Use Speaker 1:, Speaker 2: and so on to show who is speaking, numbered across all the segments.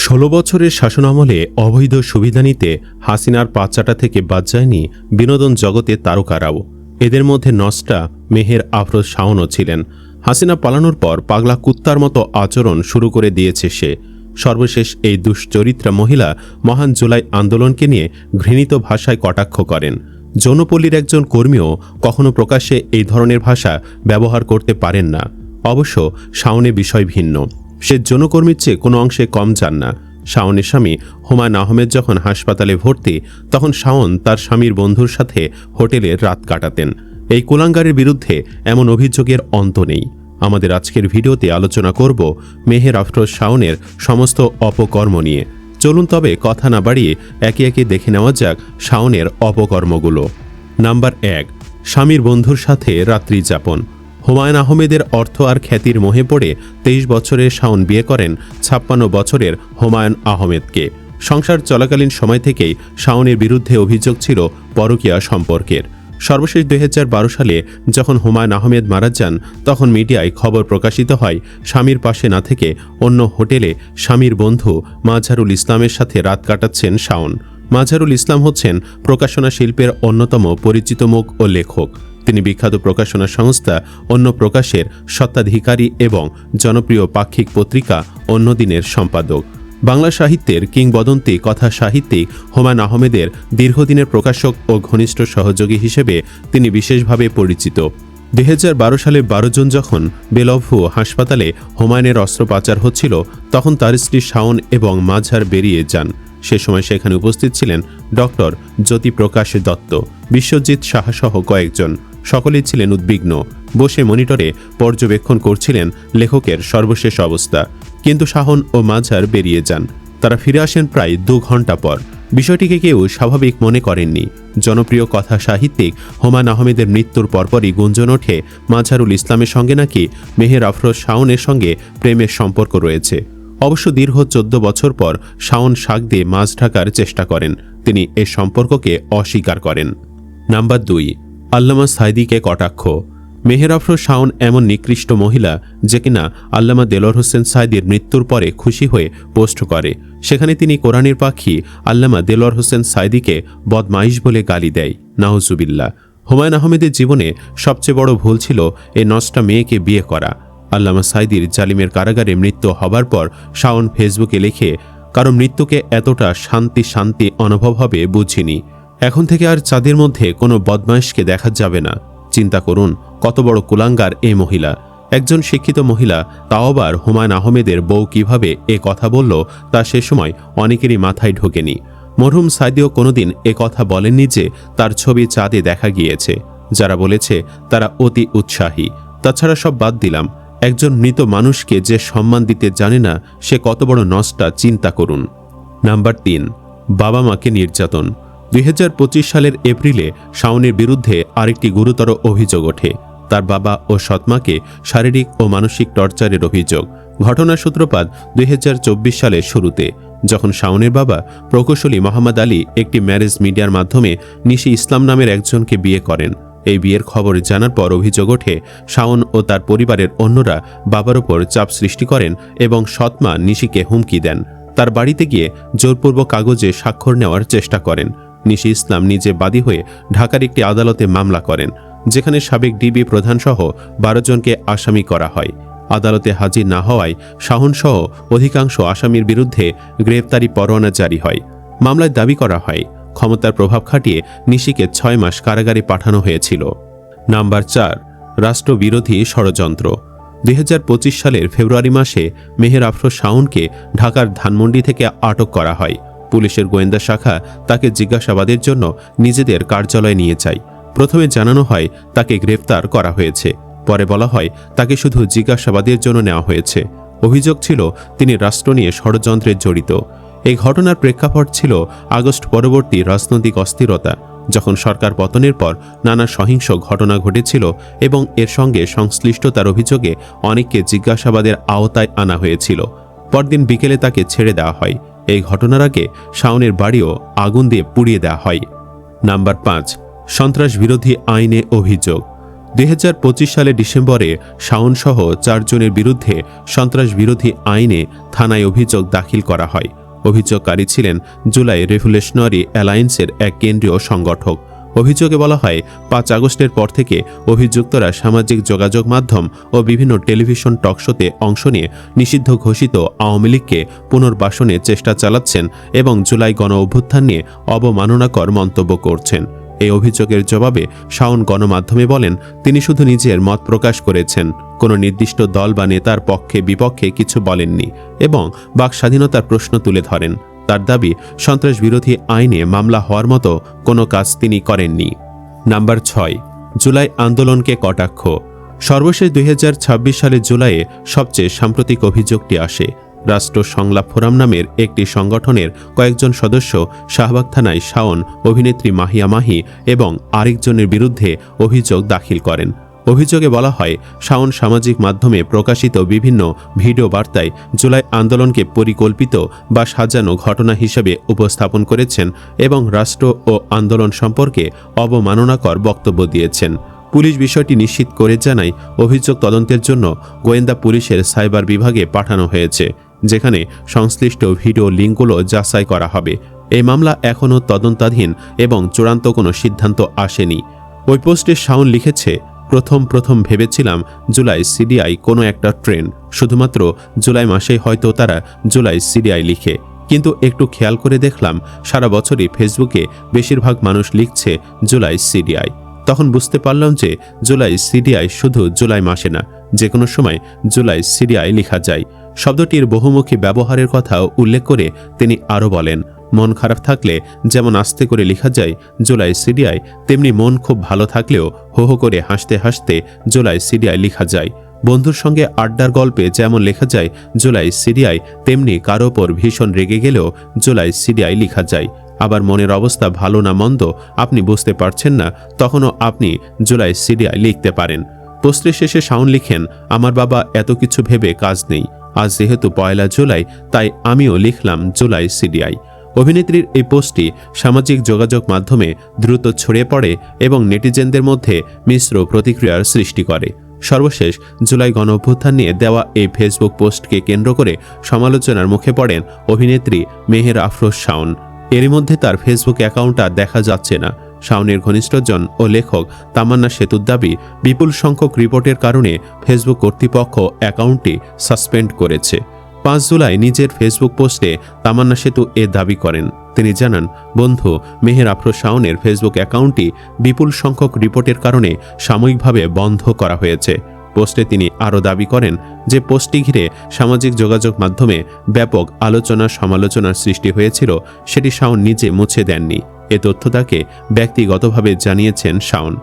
Speaker 1: ১৬ বছরের শাসনামলে অবৈধ সুবিধা নিতে হাসিনার পাচাটা থেকে বাদ যায়নি বিনোদন জগতে তারকারাও। এদের মধ্যে নস্টা মেহের আফরোজ শাওনও ছিলেন। হাসিনা পালানোর পর পাগলা কুত্তার মতো আচরণ শুরু করে দিয়েছে সে। সর্বশেষ এই দুশ্চরিত্রা মহিলা মহান জুলাই আন্দোলনকে নিয়ে ঘৃণিত ভাষায় কটাক্ষ করেন। যৌনপল্লীর একজন কর্মীও কখনো প্রকাশ্যে এই ধরনের ভাষা ব্যবহার করতে পারেন না। অবশ্য শাওনে বিষয় ভিন্ন। সে যৌনকর্মীর চেয়ে কোনো অংশে কম যান না। শাওনের স্বামী হুমায়ুন আহমেদ যখন হাসপাতালে ভর্তি, তখন শাওন তার স্বামীর বন্ধুর সাথে হোটেলে রাত কাটাতেন। এই কুলাঙ্গারের বিরুদ্ধে এমন অভিযোগের অন্ত নেই। আমাদের আজকের ভিডিওতে আলোচনা করব মেহের আফরোজ শাওনের সমস্ত অপকর্ম নিয়ে। চলুন তবে কথা না বাড়িয়ে একে একে দেখে নেওয়া যাক শাওনের অপকর্মগুলো। নাম্বার ১, স্বামীর বন্ধুর সাথে রাত্রি যাপন। হুমায়ুন আহমেদের অর্থ আর খ্যাতির মোহে পড়ে ২৩ বছরের শাওন বিয়ে করেন ৫৬ বছরের হুমায়ুন আহমেদকে। সংসার চলাকালীন সময় থেকেই শাওনের বিরুদ্ধে অভিযোগ ছিল পরকীয়া সম্পর্কের। সর্বশেষ ২০১২ সালে যখন হুমায়ুন আহমেদ মারা যান, তখন মিডিয়ায় খবর প্রকাশিত হয় স্বামীর পাশে না থেকে অন্য হোটেলে স্বামীর বন্ধু মাজহারুল ইসলামের সাথে রাত কাটাচ্ছেন শাওন। মাজহারুল ইসলাম হচ্ছেন প্রকাশনা শিল্পের অন্যতম পরিচিত মুখ ও লেখক। তিনি বিখ্যাত প্রকাশনা সংস্থা অন্য প্রকাশের স্বত্বাধিকারী এবং জনপ্রিয় পাক্ষিক পত্রিকা অন্যদিনের সম্পাদক। বাংলা সাহিত্যের কিংবদন্তি কথা সাহিত্যিক হুমায়ুন আহমেদের দীর্ঘদিনের প্রকাশক ও ঘনিষ্ঠ সহযোগী হিসেবে তিনি বিশেষভাবে পরিচিত। ২০১২ সালে ১২ জুন যখন বেলভু হাসপাতালে হুমায়ুনের অস্ত্রোপচার হচ্ছিল, তখন তার স্ত্রী শাওন এবং মাজহার বেরিয়ে যান। সে সময় সেখানে উপস্থিত ছিলেন ডক্টর জ্যোতিপ্রকাশ দত্ত, বিশ্বজিৎ সাহাসহ কয়েকজন। সকলেই ছিলেন উদ্বিগ্ন। বসে মনিটরে পর্যবেক্ষণ করছিলেন লেখকের সর্বশেষ অবস্থা। কিন্তু শাওন ও মাজহার বেরিয়ে যান। তারা ফিরে আসেন প্রায় ২ ঘণ্টা পর। বিষয়টিকে কেউ স্বাভাবিক মনে করেননি। জনপ্রিয় কথা সাহিত্যিক হুমায়ুন আহমেদের মৃত্যুর পরপরই গুঞ্জন ওঠে মাজহারুল ইসলামের সঙ্গে নাকি মেহের আফরোজ শাওনের সঙ্গে প্রেমের সম্পর্ক রয়েছে। অবশ্য দীর্ঘ ১৪ বছর পর শাওন শাক দিয়ে মাছ ঢাকার চেষ্টা করেন। তিনি এ সম্পর্ককে অস্বীকার করেন। নাম্বার ২, আল্লামা সাঈদীকে কটাক্ষ। মেহের আফরোজ শাওন এমন নিকৃষ্ট মহিলা যে কিনা আল্লামা দেলোয়ার হোসেন সাঈদীর মৃত্যুর পরে খুশি হয়ে পোস্ট করে। সেখানে তিনি কোরআনের পাখি আল্লামা দেলোয়ার হোসেন সাঈদীকে বদমাইশ বলে গালি দেয়। নাউজুবিল্লাহ। হুমায়ুন আহমেদের জীবনে সবচেয়ে বড় ভুল ছিল এই নষ্টা মেয়েকে বিয়ে করা। আল্লামা সাঈদীর জালিমের কারাগারে মৃত্যু হবার পর শাওন ফেসবুকে লেখে, কারো মৃত্যুকে এতটা শান্তি শান্তি অনুভব হবে বুঝিনি। এখন থেকে আর চাঁদের মধ্যে কোনো বদমাইশকে দেখা যাবে না। চিন্তা করুন কত বড় কুলাঙ্গার এই মহিলা। একজন শিক্ষিত মহিলা, তাও আবার হুমায়ুন আহমেদের বউ কিভাবে এ কথা বলল তা সে সময় অনেকেরই মাথায় ঢোকেনি। মরহুম সাঈদীও কোনোদিন এ কথা বলেননি যে তার ছবি চাঁদে দেখা গিয়েছে। যারা বলেছে তারা অতি উৎসাহী। তাছাড়া সব বাদ দিলাম, একজন মৃত মানুষকে যে সম্মান দিতে জানে না, সে কত বড় নষ্টা চিন্তা করুন। নাম্বার ৩, বাবা মাকে নির্যাতন। ২০২৫ সালের এপ্রিলে শাওনের বিরুদ্ধে আরেকটি গুরুতর অভিযোগ ওঠে। তার বাবা ও সৎমাকে শারীরিক ও মানসিক টর্চারের অভিযোগ। ঘটনার সূত্রপাত ২০২৪ সালের শুরুতে, যখন শাওনের বাবা প্রকৌশলী মোহাম্মদ আলী একটি ম্যারেজ মিডিয়ার মাধ্যমে নিশি ইসলাম নামের একজনকে বিয়ে করেন। এই বিয়ের খবর জানার পর অভিযোগ ওঠে শাওন ও তার পরিবারের অন্যরা বাবার ওপর চাপ সৃষ্টি করেন এবং সৎমা নিশিকে হুমকি দেন। তার বাড়িতে গিয়ে জোরপূর্বক কাগজে স্বাক্ষর নেওয়ার চেষ্টা করেন। নিশি ইসলাম নিজে বাদী হয়ে ঢাকার একটি আদালতে মামলা করেন, যেখানে সাবেক ডিবি প্রধানসহ ১২ জনকে আসামি করা হয়। আদালতে হাজির না হওয়ায় শাওনসহ অধিকাংশ আসামির বিরুদ্ধে গ্রেপ্তারি পরোয়ানা জারি হয়। মামলায় দাবি করা হয় ক্ষমতার প্রভাব খাটিয়ে নিশিকে ৬ মাস কারাগারে পাঠানো হয়েছিল। নাম্বার ৪, রাষ্ট্রবিরোধী ষড়যন্ত্র। ২০২৫ সালের ফেব্রুয়ারি মাসে মেহের আফরোজ শাওনকে ঢাকার ধানমন্ডি থেকে আটক করা হয়। পুলিশের গোয়েন্দা শাখা তাকে জিজ্ঞাসাবাদের জন্য নিজেদের কার্যালয়ে নিয়ে যায়। প্রথমে জানানো হয় তাকে গ্রেফতার করা হয়েছে। পরে বলা হয় তাকে শুধু জিজ্ঞাসাবাদের জন্য নেওয়া হয়েছে। অভিযোগ ছিল তিনি রাষ্ট্র নিয়ে ষড়যন্ত্রে জড়িত। এই ঘটনার প্রেক্ষাপট ছিল আগস্ট পরবর্তী রাজনৈতিক অস্থিরতা, যখন সরকার পতনের পর নানা সহিংস ঘটনা ঘটেছিল এবং এর সঙ্গে সংশ্লিষ্টতার অভিযোগে অনেককে জিজ্ঞাসাবাদের আওতায় আনা হয়েছিল। পরদিন বিকেলে তাকে ছেড়ে দেওয়া হয়। এই ঘটনার আগে শাওনের বাড়িও আগুন দিয়ে পুড়িয়ে দেওয়া হয়। নাম্বার ৫, সন্ত্রাস বিরোধী আইনে অভিযোগ। ২০২৫ সালের ডিসেম্বরে শাওনসহ ৪ জনের বিরুদ্ধে সন্ত্রাস বিরোধী আইনে থানায় অভিযোগ দাখিল করা হয়। অভিযোগকারী ছিলেন জুলাই রেভলিউশনারি অ্যালায়েন্সের এক কেন্দ্রীয় সংগঠক। অভিযোগে বলা হয় 5 আগস্টের পর থেকে অভিযুক্তরা সামাজিক যোগাযোগ মাধ্যম ও বিভিন্ন টেলিভিশন টকশোতে অংশ নিয়ে নিষিদ্ধ ঘোষিত আওয়ামী লীগকে পুনর্বাসনের চেষ্টা চালাচ্ছেন এবং জুলাই গণ অভ্যুত্থান নিয়ে অবমাননাকর মন্তব্য করছেন। এই অভিযোগের জবাবে শাওন গণমাধ্যমে বলেন, তিনি শুধু নিজের মত প্রকাশ করেছেন, কোনো নির্দিষ্ট দল বা নেতার পক্ষে বিপক্ষে কিছু বলেননি এবং বাক স্বাধীনতার প্রশ্ন তুলে ধরেন। তার দাবি, সন্ত্রাস বিরোধী আইনে মামলা হওয়ার মতো কোনো কাজ তিনি করেননি। নাম্বার 6, জুলাই আন্দোলনকে কটাক্ষ। সর্বশেষ 2026 সালের জুলাইয়ে সবচেয়ে সাম্প্রতিক অভিযোগটি আসে। রাষ্ট্র সংলাপ ফোরাম নামের একটি সংগঠনের কয়েকজন সদস্য শাহবাগ থানায় শাওন, অভিনেত্রী মাহিয়া মাহি এবং আরেকজনের বিরুদ্ধে অভিযোগ দাখিল করেন। অভিযোগে বলা হয়, শাওন সামাজিক মাধ্যমে প্রকাশিত বিভিন্ন ভিডিও বার্তায় জুলাই আন্দোলনকে পরিকল্পিত বা সাজানো ঘটনা হিসেবে উপস্থাপন করেছেন এবং রাষ্ট্র ও আন্দোলন সম্পর্কে অবমাননাকর বক্তব্য দিয়েছেন। পুলিশ বিষয়টি নিশ্চিত করে জানায়, অভিযোগ তদন্তের জন্য গোয়েন্দা পুলিশের সাইবার বিভাগে পাঠানো হয়েছে, যেখানে সংশ্লিষ্ট ভিডিও লিঙ্কগুলো যাচাই করা হবে। এই মামলা এখনও তদন্তাধীন এবং চূড়ান্ত কোনো সিদ্ধান্ত আসেনি। ওই পোস্টে শাওন লিখেছে, প্রথম ভেবেছিলাম জুলাই সিডিআই কোনো একটা ট্রেন্ড, শুধুমাত্র জুলাই মাসেই হয়তো তারা জুলাই সিডিআই লিখে, কিন্তু একটু খেয়াল করে দেখলাম সারা বছরই ফেসবুকে বেশিরভাগ মানুষ লিখছে জুলাই সিডিআই। তখন বুঝতে পারলাম যে জুলাই সিডিআই শুধু জুলাই মাসে না, যে কোনো সময় জুলাই সিডিআই লেখা যায়। শব্দটির বহুমুখী ব্যবহারের কথাও উল্লেখ করে তিনি আরও বলেন, মন খারাপ থাকলে যেমন আস্তে করে লেখা যায় জুলাই সিডিআই, তেমনি মন খুব ভালো থাকলেও হো হো করে হাসতে হাসতে জুলাই সিডিআই লেখা যায়। বন্ধুর সঙ্গে আড্ডার গল্পে যেমন লেখা যায় জুলাই সিডিআই, তেমনি কারো ওপর ভীষণ রেগে গেলেও জুলাই সিডিআই লেখা যায়। আবার মনের অবস্থা ভালো না মন্দ আপনি বুঝতে পারছেন না, তখনও আপনি জুলাই সিডিআই লিখতে পারেন। পোস্টের শেষে শাওন লিখেন, আমার বাবা এত কিছু ভেবে কাজ নেই, আজ যেহেতু 1 জুলাই তাই আমিও লিখলাম জুলাই সিডিআই। অভিনেত্রীর এই পোস্টটি সামাজিক যোগাযোগ মাধ্যমে দ্রুত ছড়িয়ে পড়ে এবং নেটিজেনদের মধ্যে মিশ্র প্রতিক্রিয়ার সৃষ্টি করে। সর্বশেষ জুলাই গণঅভ্যুত্থান নিয়ে দেওয়া এই ফেসবুক পোস্টকে কেন্দ্র করে সমালোচনার মুখে পড়েন অভিনেত্রী মেহের আফরোজ শাওন। এরই মধ্যে তার ফেসবুক অ্যাকাউন্ট আর দেখা যাচ্ছে না। শাওনের ঘনিষ্ঠজন ও লেখক তামান্না সেতুর দাবি, বিপুল সংখ্যক রিপোর্টের কারণে ফেসবুক কর্তৃপক্ষ অ্যাকাউন্টটি সাসপেন্ড করেছে। 5 জুলাই নিজের ফেসবুক পোস্টে তামান্না সেতু এ দাবি করেন। তিনি জানান, বন্ধু মেহের আফরোজ শাওনের ফেসবুক অ্যাকাউন্টটি বিপুল সংখ্যক রিপোর্টের কারণে সাময়িকভাবে বন্ধ করা হয়েছে। পোস্টে তিনি আরও দাবি করেন যে পোস্টটি ঘিরে সামাজিক যোগাযোগ মাধ্যমে ব্যাপক আলোচনা সমালোচনার সৃষ্টি হয়েছিল, সেটি শাওন নিজে মুছে দেননি। এ তথ্য তাকে ব্যক্তিগতভাবে জানিয়েছেন শাওন।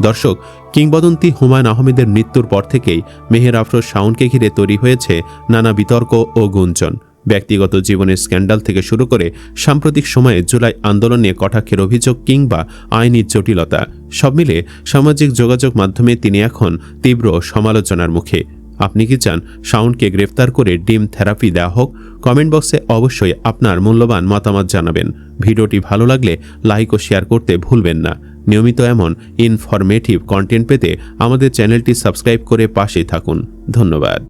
Speaker 1: দর্শক, কিংবদন্তি হুমায়ুন আহমেদের মৃত্যুর পর থেকেই মেহের আফরোজ শাওনকে ঘিরে তৈরি হয়েছে নানা বিতর্ক ও গুঞ্জন। ব্যক্তিগত জীবনের স্ক্যান্ডাল থেকে শুরু করে সাম্প্রতিক সময়ে জুলাই আন্দোলন নিয়ে কটাক্ষের অভিযোগ কিংবা আইনি জটিলতা, সব মিলে সামাজিক যোগাযোগ মাধ্যমে তিনি এখন তীব্র সমালোচনার মুখে। আপনি কি চান শাওনকে গ্রেফতার করে ডিম থেরাপি দেওয়া হোক? কমেন্ট বক্সে অবশ্যই আপনার মূল্যবান মতামত জানাবেন। ভিডিওটি ভালো লাগলে লাইক ও শেয়ার করতে ভুলবেন না। নিয়মিত এমন ইনফরমেটিভ কন্টেন্ট পেতে আমাদের চ্যানেলটি সাবস্ক্রাইব করে পাশেই থাকুন। ধন্যবাদ।